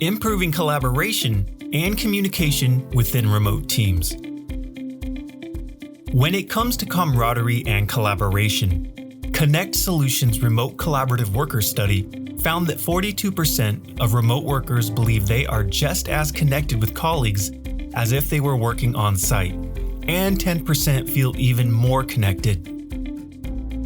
improving collaboration and communication within remote teams. When it comes to camaraderie and collaboration, ConnectSolutions Remote Collaborative Worker Study found that 42% of remote workers believe they are just as connected with colleagues as if they were working on site, and 10% feel even more connected.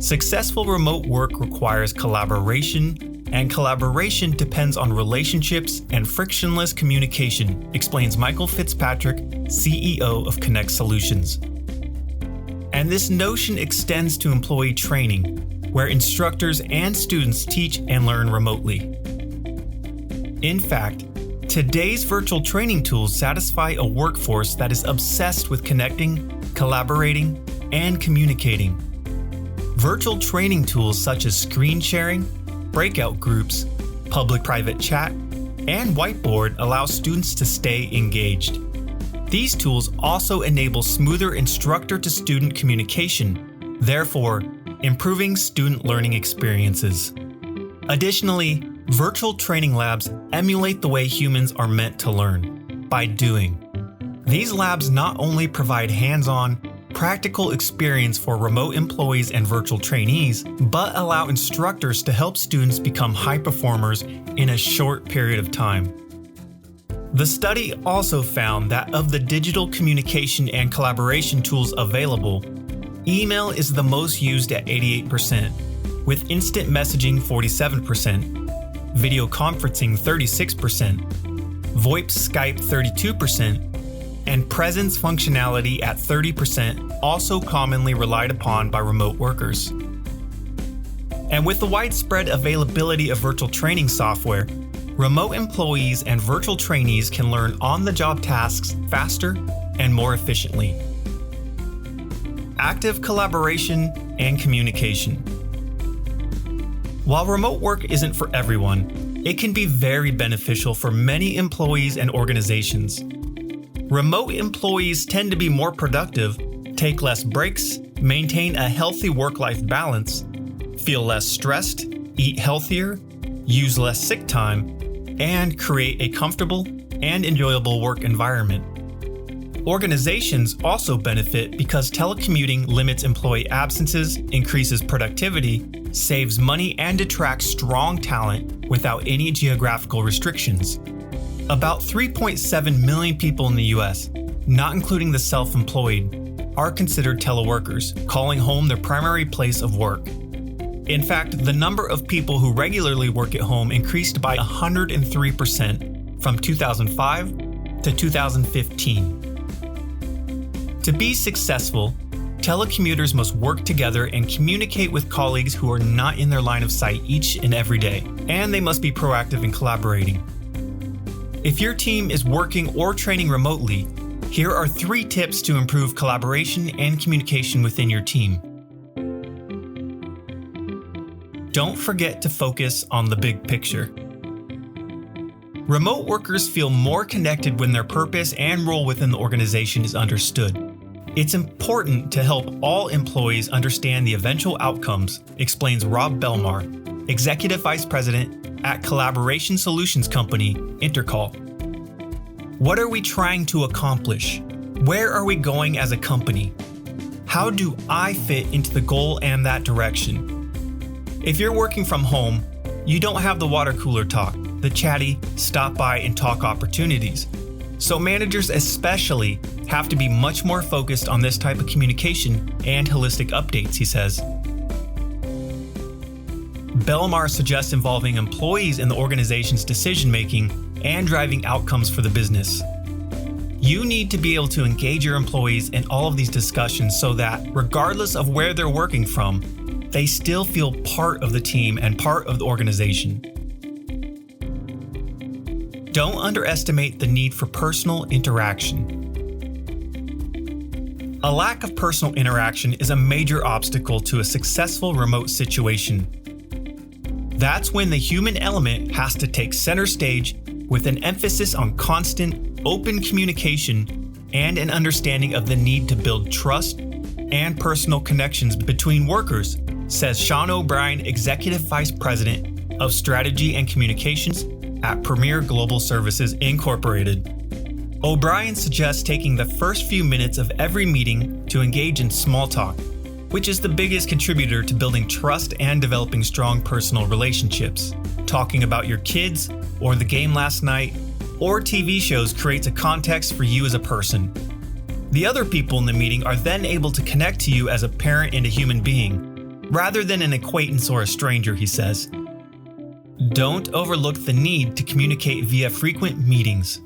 Successful remote work requires collaboration, and collaboration depends on relationships and frictionless communication, explains Michael Fitzpatrick, CEO of ConnectSolutions. And this notion extends to employee training, where instructors and students teach and learn remotely. In fact, today's virtual training tools satisfy a workforce that is obsessed with connecting, collaborating, and communicating. Virtual training tools such as screen sharing, Breakout Groups, public-private chat, and Whiteboard allow students to stay engaged. These tools also enable smoother instructor-to-student communication, therefore improving student learning experiences. Additionally, virtual training labs emulate the way humans are meant to learn, by doing. These labs not only provide hands-on, practical experience for remote employees and virtual trainees, but allow instructors to help students become high performers in a short period of time. The study also found that of the digital communication and collaboration tools available, email is the most used at 88%, with instant messaging 47%, video conferencing 36%, VoIP Skype 32%, and presence functionality at 30% also commonly relied upon by remote workers. And with the widespread availability of virtual training software, remote employees and virtual trainees can learn on-the-job tasks faster and more efficiently. Active collaboration and communication. While remote work isn't for everyone, it can be very beneficial for many employees and organizations. Remote employees tend to be more productive, take less breaks, maintain a healthy work-life balance, feel less stressed, eat healthier, use less sick time, and create a comfortable and enjoyable work environment. Organizations also benefit because telecommuting limits employee absences, increases productivity, saves money, and attracts strong talent without any geographical restrictions. About 3.7 million people in the US, not including the self-employed, are considered teleworkers, calling home their primary place of work. In fact, the number of people who regularly work at home increased by 103% from 2005 to 2015. To be successful, telecommuters must work together and communicate with colleagues who are not in their line of sight each and every day, and they must be proactive in collaborating. If your team is working or training remotely, here are 3 tips to improve collaboration and communication within your team. Don't forget to focus on the big picture. Remote workers feel more connected when their purpose and role within the organization is understood. It's important to help all employees understand the eventual outcomes, explains Rob Belmar, Executive Vice President at collaboration solutions company Intercall. What are we trying to accomplish? Where are we going as a company? How do I fit into the goal and that direction? If you're working from home, you don't have the water cooler talk, the chatty, stop by and talk opportunities. So managers especially have to be much more focused on this type of communication and holistic updates, he says. Belmar suggests involving employees in the organization's decision-making and driving outcomes for the business. You need to be able to engage your employees in all of these discussions so that, regardless of where they're working from, they still feel part of the team and part of the organization. Don't underestimate the need for personal interaction. A lack of personal interaction is a major obstacle to a successful remote situation. That's when the human element has to take center stage with an emphasis on constant, open communication and an understanding of the need to build trust and personal connections between workers, says Sean O'Brien, Executive Vice President of Strategy and Communications at Premier Global Services Incorporated. O'Brien suggests taking the first few minutes of every meeting to engage in small talk, which is the biggest contributor to building trust and developing strong personal relationships. Talking about your kids, or the game last night, or TV shows creates a context for you as a person. The other people in the meeting are then able to connect to you as a parent and a human being, rather than an acquaintance or a stranger, he says. Don't overlook the need to communicate via frequent meetings.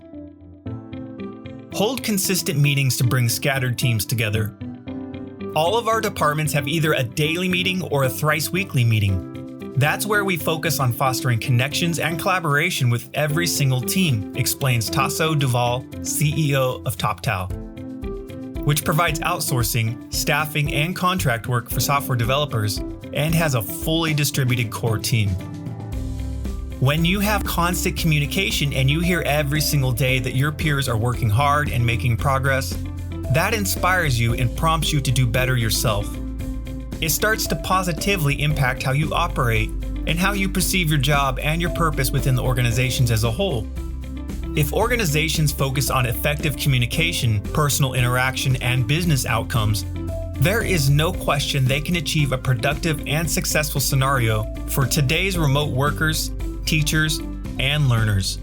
Hold consistent meetings to bring scattered teams together. All of our departments have either a daily meeting or a thrice-weekly meeting. That's where we focus on fostering connections and collaboration with every single team, explains Tasso Duval, CEO of TopTal, which provides outsourcing, staffing, and contract work for software developers and has a fully distributed core team. When you have constant communication and you hear every single day that your peers are working hard and making progress, that inspires you and prompts you to do better yourself. It starts to positively impact how you operate and how you perceive your job and your purpose within the organizations as a whole. If organizations focus on effective communication, personal interaction, and business outcomes, there is no question they can achieve a productive and successful scenario for today's remote workers, teachers, and learners.